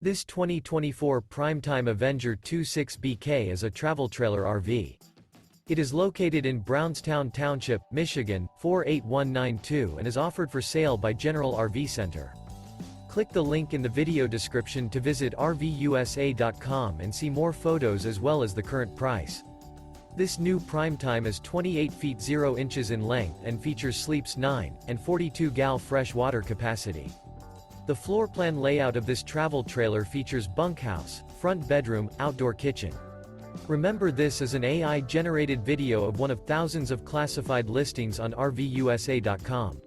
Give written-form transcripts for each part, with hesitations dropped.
This 2024 Prime Time Avenger 26BK is a travel trailer RV. It is located in Brownstown Township, Michigan, 48192 and is offered for sale by General RV Center. Click the link in the video description to visit RVUSA.com and see more photos as well as the current price. This new Prime Time is 28 feet 0 inches in length and features sleeps 9 and 42 gal fresh water capacity. The floor plan layout of this travel trailer features bunkhouse, front bedroom, outdoor kitchen. Remember, this is an AI-generated video of one of thousands of classified listings on RVUSA.com.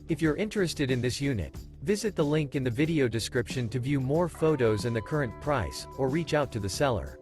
If you're interested in this unit, visit the link in the video description to view more photos and the current price, or reach out to the seller.